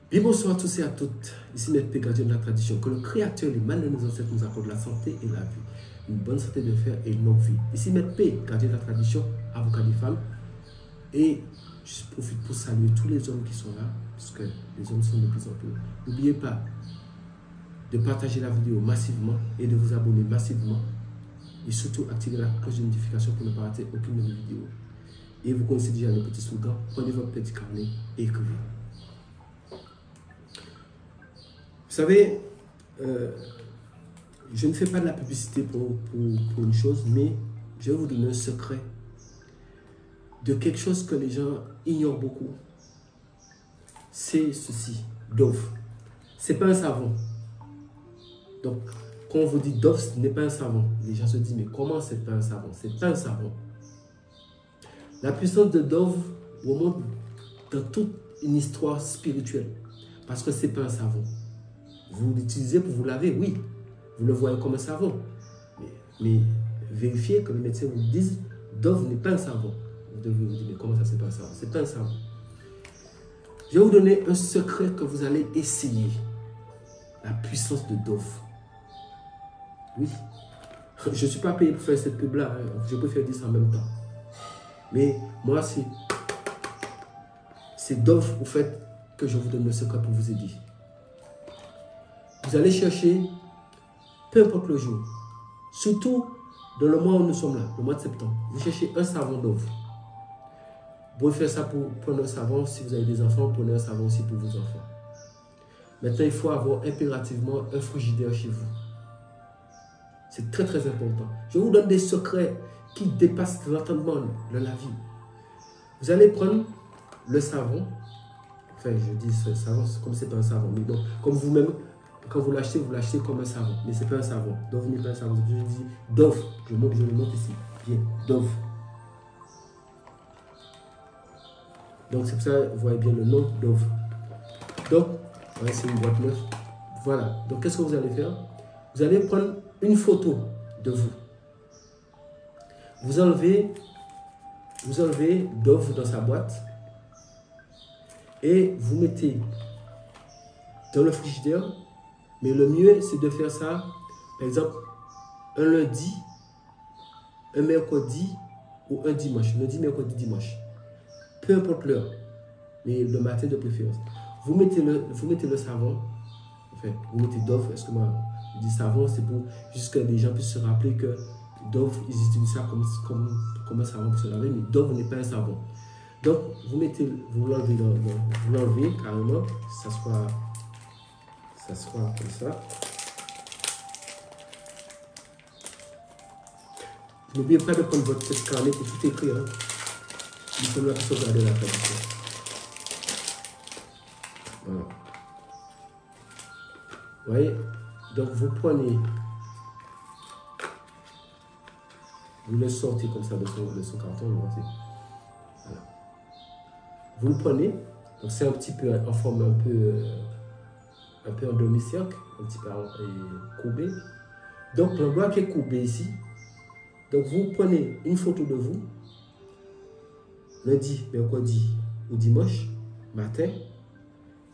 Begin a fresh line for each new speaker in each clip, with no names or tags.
Bien bonsoir à tous et à toutes, ici Maître P, gardien de la tradition. Que le Créateur, les mal de nos ancêtres nous accorde la santé et la vie, une bonne santé de fer et une longue vie. Ici Maître P, gardien de la tradition, avocat des femmes. Et je profite pour saluer tous les hommes qui sont là, parce que les hommes sont de plus en plus. N'oubliez pas de partager la vidéo massivement et de vous abonner massivement. Et surtout activer la cloche de notification pour ne pas rater aucune de mes vidéos. Et vous connaissez déjà le petit slogan, prenez votre petit carnet et écrivez. Vous savez, je ne fais pas de la publicité pour une chose, mais je vais vous donner un secret de quelque chose que les gens ignorent beaucoup. C'est ceci, Dove. Ce n'est pas un savon. Donc, quand on vous dit Dove, ce n'est pas un savon. Les gens se disent, mais comment c'est pas un savon? C'est pas un savon. La puissance de Dove remonte dans toute une histoire spirituelle. Parce que ce n'est pas un savon. Vous l'utilisez pour vous laver, oui. Vous le voyez comme un savon. Mais vérifiez que les médecins vous disent, Dove n'est pas un savon. Vous devez vous dire, mais comment ça c'est pas un savon? C'est pas un savon. Je vais vous donner un secret que vous allez essayer. La puissance de Dove. Oui. Je ne suis pas payé pour faire cette pub-là. Je préfère dire ça en même temps. Mais moi, c'est Dove, au fait, que je vous donne le secret pour vous aider. Vous allez chercher, peu importe le jour, surtout dans le mois où nous sommes là, le mois de septembre, vous cherchez un savon Dove. Vous pouvez faire ça pour prendre un savon si vous avez des enfants, prenez un savon aussi pour vos enfants. Maintenant, il faut avoir impérativement un frigidaire chez vous. C'est très très important. Je vous donne des secrets qui dépassent l'entendement de la vie. Vous allez prendre le savon, enfin je dis ce savon comme c'est pas un savon, mais donc comme vous-même, quand vous l'achetez comme un savon, mais c'est pas un savon. Dove n'est pas un savon. Je dis Dove, je le montre ici. Bien, Dove. Donc c'est pour ça, vous voyez bien le nom Dove. Donc, c'est une boîte neuve. Voilà. Donc qu'est-ce que vous allez faire? Vous allez prendre une photo de vous. Vous enlevez Dove dans sa boîte et vous mettez dans le frigidaire. Mais le mieux, c'est de faire ça, par exemple, un lundi, un mercredi ou un dimanche. Lundi, mercredi, dimanche. Peu importe l'heure, mais le matin de préférence. Vous mettez le savon, enfin, vous mettez Dove, excusez-moi, je dis savon, c'est pour juste que les gens puissent se rappeler que Dove, ils utilisent ça comme un savon pour se laver, mais Dove n'est pas un savon. Donc, vous l'enlevez carrément, ça sera comme ça. N'oubliez pas de prendre votre petit carnet pour tout écrire. Hein. Nous sommes là pour sauvegarder la tradition. Voilà. Vous voyez? Donc vous prenez, vous le sortez comme ça de son carton. Voilà. Vous le prenez, donc c'est un petit peu en forme un peu en demi-cercle, un petit peu courbé. Donc l'endroit qui est courbé ici, donc vous prenez une photo de vous, lundi, mercredi ou dimanche matin,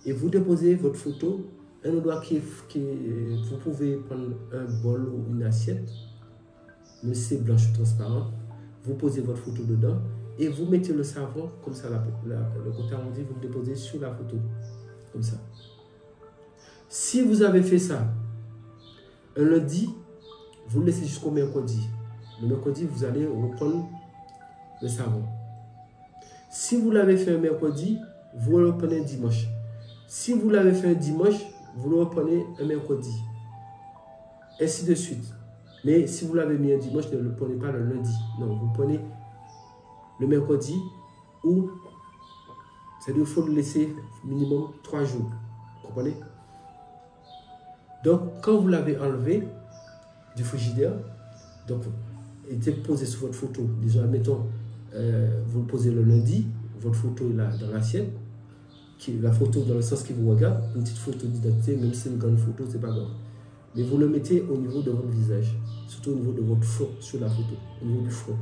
et vous déposez votre photo, un endroit vous pouvez prendre un bol ou une assiette, mais c'est blanche ou transparent, vous posez votre photo dedans, et vous mettez le savon, comme ça, le côté arrondi, vous le déposez sur la photo, comme ça. Si vous avez fait ça un lundi, vous le laissez jusqu'au mercredi. Le mercredi, vous allez reprendre le savon. Si vous l'avez fait un mercredi, vous le reprenez un dimanche. Si vous l'avez fait un dimanche, vous le reprenez un mercredi. Ainsi de suite. Mais si vous l'avez mis un dimanche, ne le prenez pas le lundi. Non, vous prenez le mercredi ou c'est-à-dire qu'il faut le laisser minimum 3 jours. Vous comprenez? Donc, quand vous l'avez enlevé du frigidaire, donc, il était posé sur votre photo. Disons, admettons, vous le posez le lundi, votre photo est là dans l'assiette, la photo dans le sens qui vous regarde, une petite photo d'identité, même si c'est une grande photo, c'est pas grave. Mais vous le mettez au niveau de votre visage, surtout au niveau de votre front sur la photo, au niveau du front.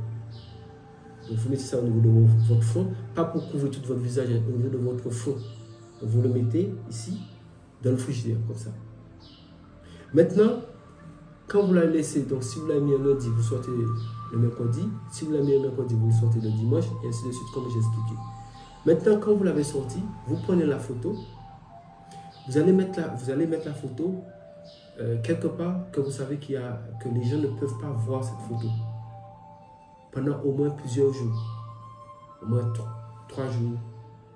Donc, vous mettez ça au niveau de votre front, pas pour couvrir tout votre visage, au niveau de votre front. vous le mettez ici, dans le frigidaire, comme ça. Maintenant, quand vous la laissez, donc si vous l'avez mis un lundi, vous sortez le mercredi. Si vous l'avez mis un mercredi, vous le sortez le dimanche, et ainsi de suite, comme j'ai expliqué. Maintenant, quand vous l'avez sorti, vous prenez la photo. Vous allez mettre la photo quelque part que vous savez que les gens ne peuvent pas voir cette photo. Pendant au moins plusieurs jours. Au moins 3 jours,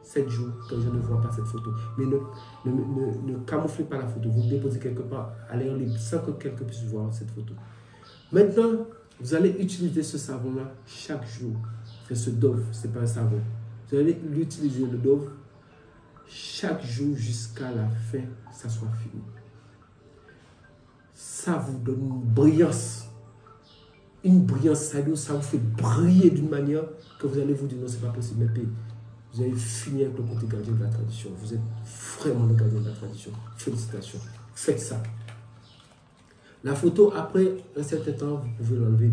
7 jours, que je ne vois pas cette photo. Mais ne camouflez pas la photo. Vous le déposez quelque part à l'air libre sans que quelqu'un puisse voir cette photo. Maintenant, vous allez utiliser ce savon-là chaque jour. C'est ce Dove, ce n'est pas un savon. Vous allez l'utiliser, le Dove, chaque jour jusqu'à la fin, ça soit fini. Ça vous donne une brillance. Une brillance, ça vous fait briller d'une manière que vous allez vous dire non, c'est pas possible. Mais vous allez finir avec le côté gardien de la tradition. Vous êtes vraiment le gardien de la tradition. Félicitations. Faites ça. La photo, après un certain temps, vous pouvez l'enlever.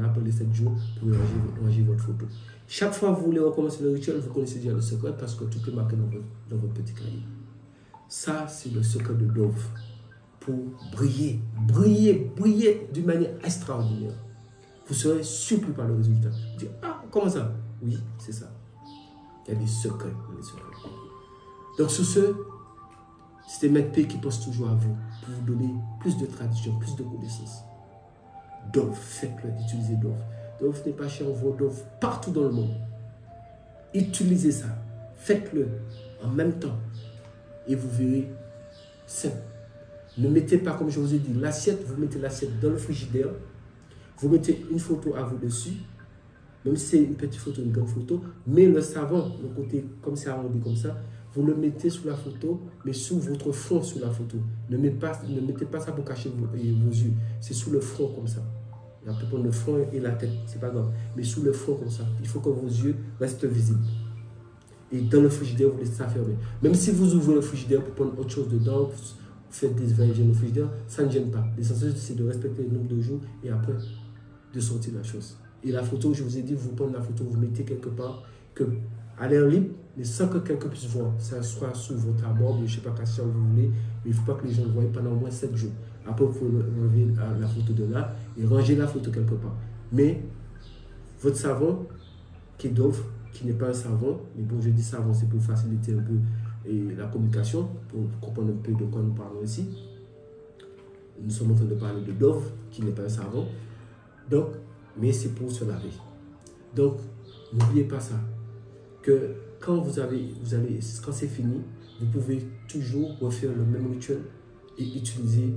Après les 7 jours, vous pouvez ranger votre photo. Chaque fois que vous voulez recommencer le rituel, vous connaissez déjà le secret parce que tout est marqué dans votre petit cahier. Ça, c'est le secret de Dove. Pour briller, briller, briller d'une manière extraordinaire. Vous serez surpris par le résultat. Vous dites, ah, comment ça? Oui, c'est ça. Il y a des secrets. Donc, sur ce, c'était Maître P qui pense toujours à vous pour vous donner plus de tradition, plus de connaissances. Dove, faites-le, utilisez Dove. Dove n'est pas cher, on voit Dove partout dans le monde. Utilisez ça, faites-le en même temps et vous verrez simple. Ne mettez pas, comme je vous ai dit, l'assiette, vous mettez l'assiette dans le frigidaire, vous mettez une photo à vous dessus, même si c'est une petite photo, une grande photo, mais le savon, le côté comme c'est arrondi comme ça, vous le mettez sous la photo, mais sous votre front sous la photo. Ne mettez pas ça pour cacher vos yeux, c'est sous le front comme ça. On peut prendre le front et la tête, c'est pas grave, mais sous le front comme ça. Il faut que vos yeux restent visibles. Et dans le frigidaire, vous laissez ça fermer. Même si vous ouvrez le frigidaire pour prendre autre chose dedans, vous faites des va-et-vient au frigidaire, ça ne gêne pas. L'essentiel, c'est de respecter le nombre de jours et après, de sortir la chose. Et la photo, je vous ai dit, vous prenez la photo, vous mettez quelque part, que à l'air libre, mais sans que quelqu'un puisse voir. Ça soit sous votre armoire, je ne sais pas si vous voulez, mais il ne faut pas que les gens le voient pendant au moins 7 jours. Après, vous pouvez enlever la photo de là et ranger la photo quelque part. Mais votre savon, qui est Dove, qui n'est pas un savon, mais bon, je dis savon, c'est pour faciliter un peu la communication, pour comprendre un peu de quoi nous parlons ici. Nous sommes en train de parler de Dove, qui n'est pas un savon. Donc, mais c'est pour se laver. Donc, n'oubliez pas ça. Que quand quand c'est fini, vous pouvez toujours refaire le même rituel et utiliser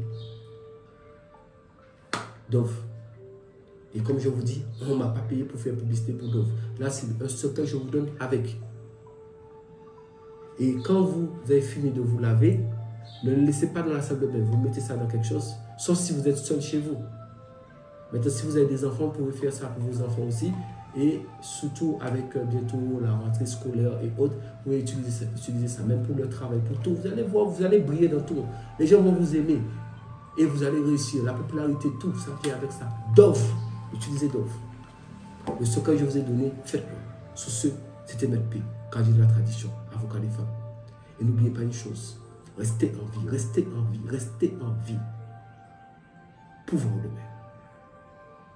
Dove. Et comme je vous dis, on ne m'a pas payé pour faire publicité pour Dove. Là, c'est un secret que je vous donne avec. Et quand vous avez fini de vous laver, ne le laissez pas dans la salle de bain. Vous mettez ça dans quelque chose, sauf si vous êtes seul chez vous. Maintenant, si vous avez des enfants, vous pouvez faire ça pour vos enfants aussi. Et surtout avec bientôt la rentrée scolaire et autres, vous pouvez utiliser ça, même pour le travail, pour tout. Vous allez voir, vous allez briller dans tout. Les gens vont vous aimer et vous allez réussir. La popularité, tout ça vient avec ça. Dove, utilisez Dove. Le secret que je vous ai donné, faites-le. Sur ce, c'était Maître P, gardien de la tradition, avocat des femmes. Et n'oubliez pas une chose, restez en vie, restez en vie, restez en vie. Pouvoir de mer.